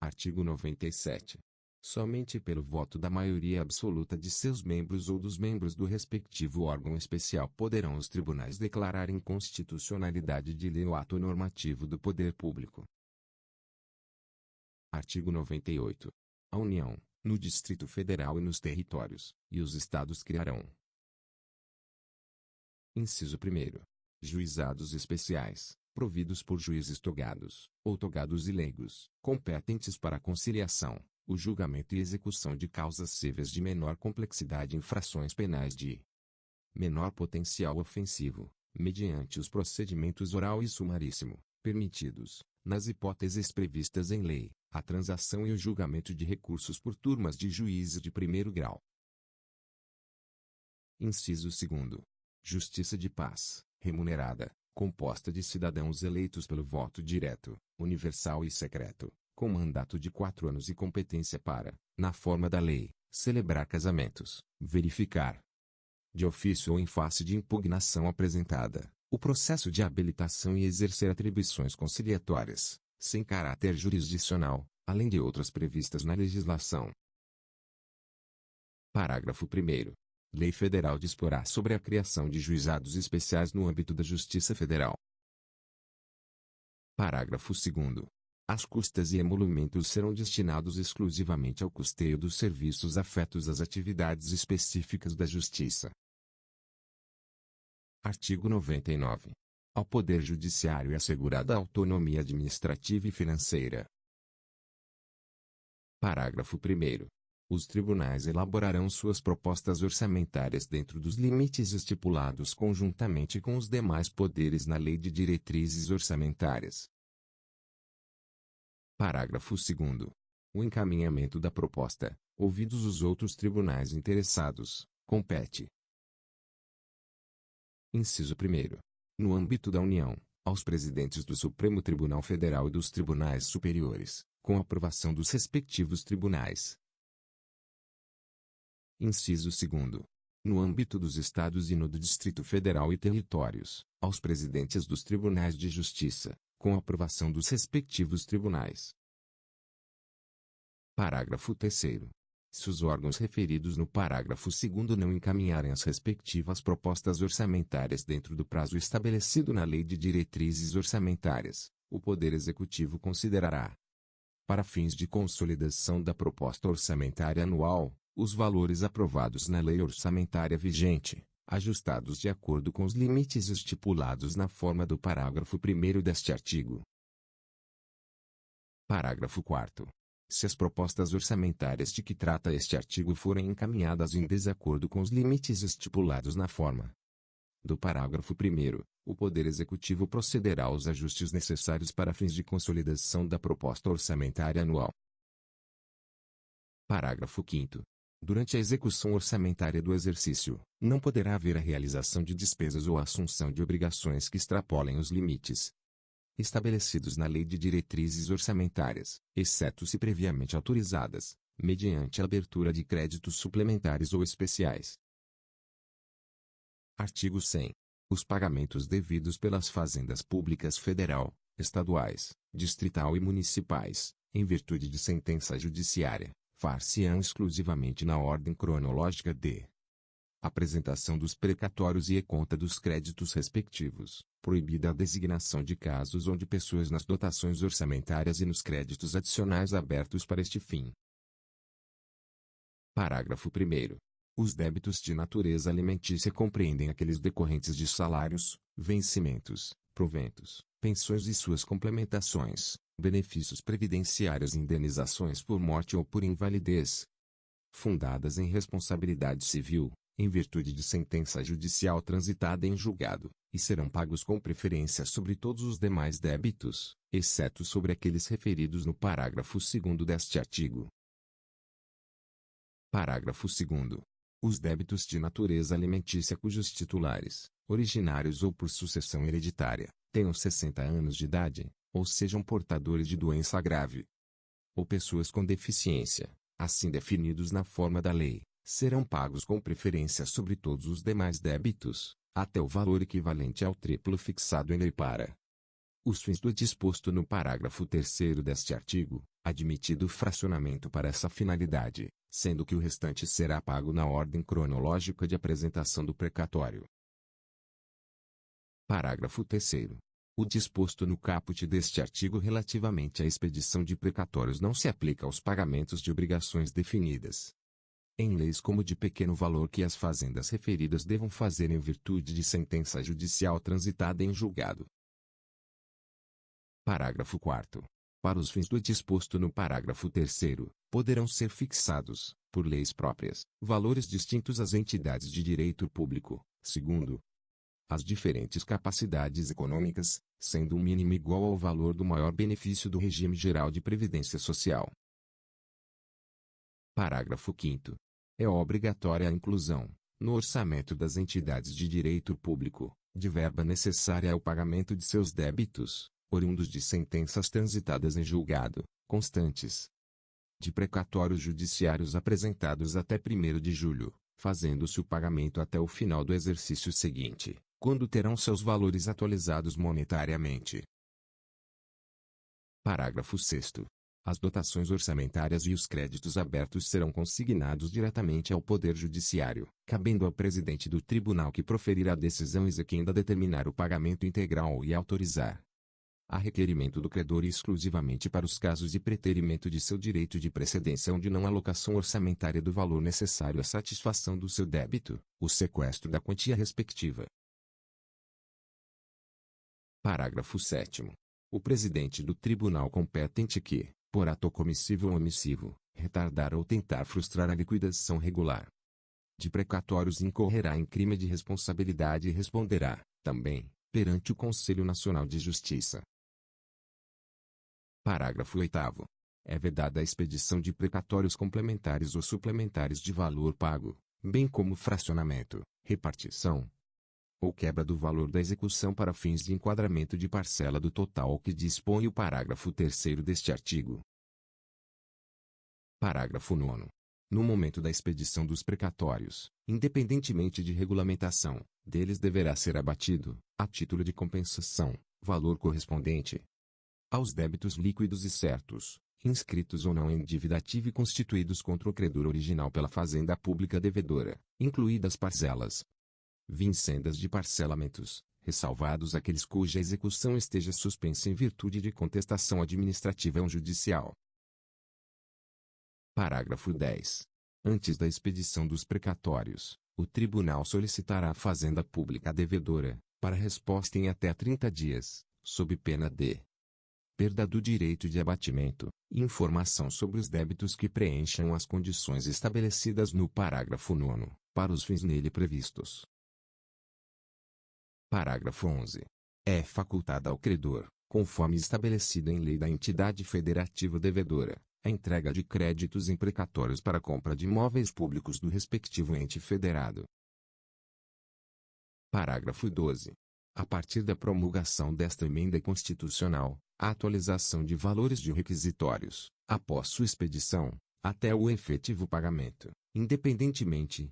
Artigo 97. Somente pelo voto da maioria absoluta de seus membros ou dos membros do respectivo órgão especial poderão os tribunais declarar inconstitucionalidade de lei ou ato normativo do poder público. Artigo 98. A União, no Distrito Federal e nos territórios, e os Estados criarão. Inciso 1º. Juizados especiais, providos por juízes togados, ou togados e leigos, competentes para a conciliação, o julgamento e execução de causas cíveis de menor complexidade e infrações penais de menor potencial ofensivo, mediante os procedimentos oral e sumaríssimo, permitidos, nas hipóteses previstas em lei, a transação e o julgamento de recursos por turmas de juízes de primeiro grau. Inciso 2º. Justiça de paz, remunerada, composta de cidadãos eleitos pelo voto direto, universal e secreto, com mandato de 4 anos e competência para, na forma da lei, celebrar casamentos, verificar, de ofício ou em face de impugnação apresentada, o processo de habilitação e exercer atribuições conciliatórias, sem caráter jurisdicional, além de outras previstas na legislação. Parágrafo 1º. Lei Federal disporá sobre a criação de juizados especiais no âmbito da Justiça Federal. Parágrafo 2º. As custas e emolumentos serão destinados exclusivamente ao custeio dos serviços afetos às atividades específicas da Justiça. Artigo 99. Ao Poder Judiciário é assegurada a autonomia administrativa e financeira. Parágrafo 1º. Os tribunais elaborarão suas propostas orçamentárias dentro dos limites estipulados conjuntamente com os demais poderes na Lei de Diretrizes Orçamentárias. Parágrafo 2º. O encaminhamento da proposta, ouvidos os outros tribunais interessados, compete. Inciso 1º. No âmbito da União, aos presidentes do Supremo Tribunal Federal e dos tribunais superiores, com aprovação dos respectivos tribunais. Inciso 2º. No âmbito dos Estados e no do Distrito Federal e territórios, aos presidentes dos tribunais de justiça, com aprovação dos respectivos tribunais. Parágrafo 3º. Se os órgãos referidos no parágrafo 2º não encaminharem as respectivas propostas orçamentárias dentro do prazo estabelecido na Lei de Diretrizes Orçamentárias, o Poder Executivo considerará, para fins de consolidação da proposta orçamentária anual, os valores aprovados na lei orçamentária vigente, ajustados de acordo com os limites estipulados na forma do parágrafo 1º deste artigo. Parágrafo 4º. Se as propostas orçamentárias de que trata este artigo forem encaminhadas em desacordo com os limites estipulados na forma do parágrafo 1º, o Poder Executivo procederá aos ajustes necessários para fins de consolidação da proposta orçamentária anual. Parágrafo 5º. Durante a execução orçamentária do exercício, não poderá haver a realização de despesas ou a assunção de obrigações que extrapolem os limites estabelecidos na Lei de Diretrizes Orçamentárias, exceto se previamente autorizadas, mediante a abertura de créditos suplementares ou especiais. Artigo 100. Os pagamentos devidos pelas fazendas públicas federal, estaduais, distrital e municipais, em virtude de sentença judiciária, far-se-ão exclusivamente na ordem cronológica de apresentação dos precatórios e conta dos créditos respectivos, proibida a designação de casos ou de pessoas nas dotações orçamentárias e nos créditos adicionais abertos para este fim. Parágrafo 1º. Os débitos de natureza alimentícia compreendem aqueles decorrentes de salários, vencimentos, proventos, pensões e suas complementações, benefícios previdenciários e indenizações por morte ou por invalidez, fundadas em responsabilidade civil, em virtude de sentença judicial transitada em julgado, e serão pagos com preferência sobre todos os demais débitos, exceto sobre aqueles referidos no parágrafo 2º deste artigo. Parágrafo 2º. Os débitos de natureza alimentícia cujos titulares, originários ou por sucessão hereditária, tenham 60 anos de idade, ou sejam portadores de doença grave, ou pessoas com deficiência, assim definidos na forma da lei, serão pagos com preferência sobre todos os demais débitos, até o valor equivalente ao triplo fixado em lei para os fins do disposto no parágrafo 3º deste artigo, admitido o fracionamento para essa finalidade, sendo que o restante será pago na ordem cronológica de apresentação do precatório. Parágrafo 3º. O disposto no caput deste artigo relativamente à expedição de precatórios não se aplica aos pagamentos de obrigações definidas em leis como de pequeno valor que as fazendas referidas devam fazer em virtude de sentença judicial transitada em julgado. Parágrafo 4º. Para os fins do disposto no parágrafo 3º, poderão ser fixados, por leis próprias, valores distintos às entidades de direito público, segundo as diferentes capacidades econômicas, sendo o mínimo igual ao valor do maior benefício do regime geral de previdência social. Parágrafo 5º. É obrigatória a inclusão, no orçamento das entidades de direito público, de verba necessária ao pagamento de seus débitos, oriundos de sentenças transitadas em julgado, constantes, de precatórios judiciários apresentados até 1º de julho, fazendo-se o pagamento até o final do exercício seguinte, quando terão seus valores atualizados monetariamente. Parágrafo 6º. As dotações orçamentárias e os créditos abertos serão consignados diretamente ao Poder Judiciário, cabendo ao presidente do tribunal que proferir a decisão exequenda determinar o pagamento integral e autorizar, a requerimento do credor e exclusivamente para os casos de preterimento de seu direito de precedência onde não alocação orçamentária do valor necessário à satisfação do seu débito, o sequestro da quantia respectiva. Parágrafo 7º. O presidente do tribunal competente que, por ato comissivo ou omissivo, retardar ou tentar frustrar a liquidação regular de precatórios incorrerá em crime de responsabilidade e responderá, também, perante o Conselho Nacional de Justiça. Parágrafo 8º. É vedada a expedição de precatórios complementares ou suplementares de valor pago, bem como fracionamento, repartição ou quebra do valor da execução para fins de enquadramento de parcela do total que dispõe o parágrafo 3º deste artigo. Parágrafo 9º. No momento da expedição dos precatórios, independentemente de regulamentação, deles deverá ser abatido, a título de compensação, valor correspondente aos débitos líquidos e certos, inscritos ou não em dívida ativa e constituídos contra o credor original pela fazenda pública devedora, incluídas parcelas vincendas de parcelamentos, ressalvados aqueles cuja execução esteja suspensa em virtude de contestação administrativa ou judicial. Parágrafo 10. Antes da expedição dos precatórios, o tribunal solicitará à fazenda pública devedora, para resposta em até 30 dias, sob pena de perda do direito de abatimento, informação sobre os débitos que preencham as condições estabelecidas no parágrafo 9º, para os fins nele previstos. Parágrafo 11. É facultada ao credor, conforme estabelecido em lei da entidade federativa devedora, a entrega de créditos em precatórios para compra de imóveis públicos do respectivo ente federado. Parágrafo 12. A partir da promulgação desta emenda constitucional, a atualização de valores de requisitórios, após sua expedição, até o efetivo pagamento, independentemente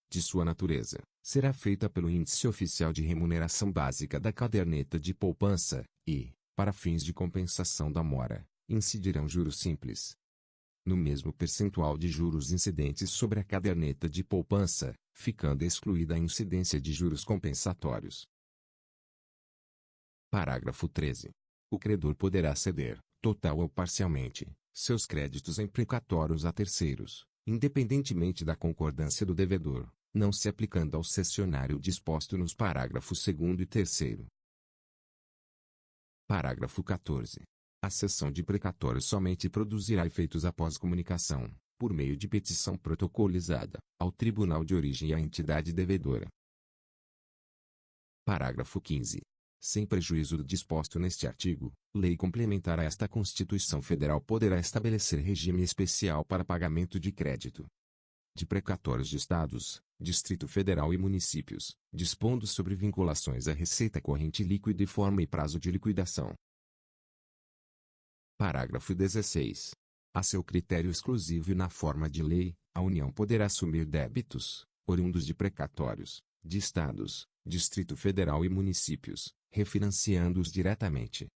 de sua natureza, será feita pelo Índice Oficial de Remuneração Básica da Caderneta de Poupança, e, para fins de compensação da mora, incidirão juros simples no mesmo percentual de juros incidentes sobre a caderneta de poupança, ficando excluída a incidência de juros compensatórios. Parágrafo 13. O credor poderá ceder, total ou parcialmente, seus créditos em precatórios a terceiros, independentemente da concordância do devedor, não se aplicando ao cessionário disposto nos parágrafos 2º e 3º. Parágrafo 14. A cessão de precatório somente produzirá efeitos após comunicação, por meio de petição protocolizada, ao tribunal de origem e à entidade devedora. Parágrafo 15. Sem prejuízo do disposto neste artigo, lei complementar a esta Constituição Federal poderá estabelecer regime especial para pagamento de crédito de precatórios de estados, Distrito Federal e municípios, dispondo sobre vinculações à receita corrente líquida e forma e prazo de liquidação. Parágrafo 16. A seu critério exclusivo e na forma de lei, a União poderá assumir débitos, oriundos de precatórios, de estados, Distrito Federal e municípios, refinanciando-os diretamente.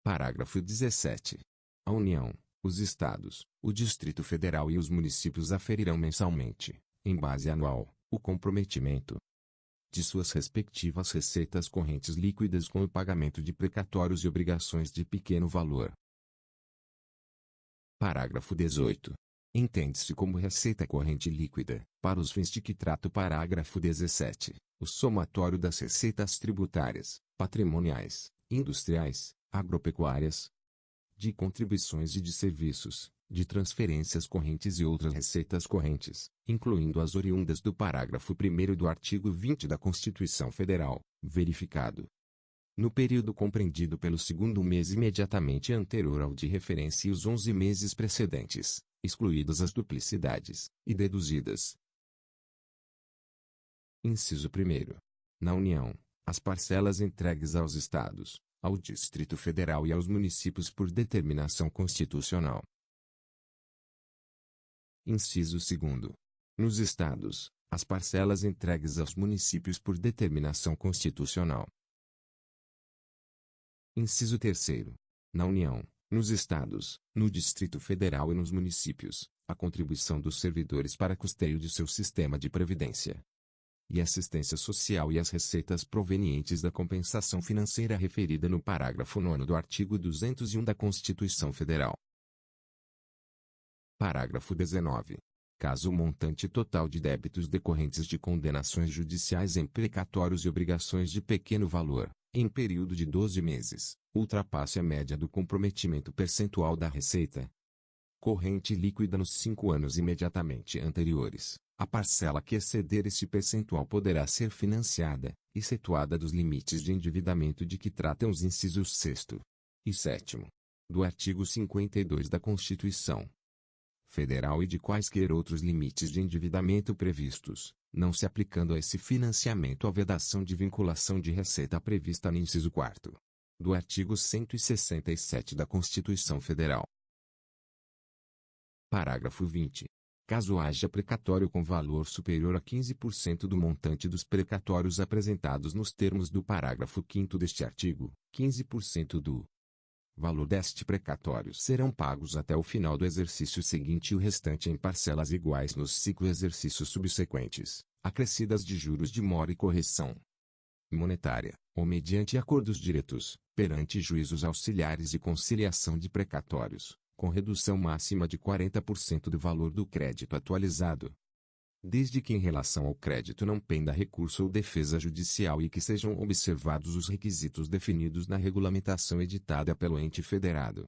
Parágrafo 17. A União, os Estados, o Distrito Federal e os municípios aferirão mensalmente, em base anual, o comprometimento de suas respectivas receitas correntes líquidas com o pagamento de precatórios e obrigações de pequeno valor. Parágrafo 18. Entende-se como receita corrente líquida, para os fins de que trata o parágrafo 17, o somatório das receitas tributárias, patrimoniais, industriais, agropecuárias, de contribuições e de serviços, de transferências correntes e outras receitas correntes, incluindo as oriundas do parágrafo 1º do artigo 20 da Constituição Federal, verificado no período compreendido pelo segundo mês imediatamente anterior ao de referência e os 11 meses precedentes, excluídas as duplicidades, e deduzidas. Inciso 1º. Na União, as parcelas entregues aos Estados, ao Distrito Federal e aos municípios por determinação constitucional. Inciso 2º. Nos Estados, as parcelas entregues aos municípios por determinação constitucional. Inciso 3º. Na União, nos Estados, no Distrito Federal e nos municípios, a contribuição dos servidores para custeio de seu sistema de previdência e assistência social e as receitas provenientes da compensação financeira referida no parágrafo 9º do artigo 201 da Constituição Federal. Parágrafo 19. Caso o montante total de débitos decorrentes de condenações judiciais em precatórios e obrigações de pequeno valor, em período de 12 meses, ultrapasse a média do comprometimento percentual da receita corrente líquida nos 5 anos imediatamente anteriores, a parcela que exceder esse percentual poderá ser financiada, excetuada dos limites de endividamento de que tratam os incisos 6º e 7º do artigo 52 da Constituição Federal e de quaisquer outros limites de endividamento previstos, não se aplicando a esse financiamento a vedação de vinculação de receita prevista no inciso 4º do artigo 167 da Constituição Federal. Parágrafo 20. Caso haja precatório com valor superior a 15% do montante dos precatórios apresentados nos termos do parágrafo 5º deste artigo, 15% do valor deste precatório serão pagos até o final do exercício seguinte e o restante em parcelas iguais nos 5 exercícios subsequentes, acrescidas de juros de mora e correção monetária, ou mediante acordos diretos, perante juízos auxiliares de conciliação de precatórios, com redução máxima de 40% do valor do crédito atualizado, desde que em relação ao crédito não penda recurso ou defesa judicial e que sejam observados os requisitos definidos na regulamentação editada pelo ente federado.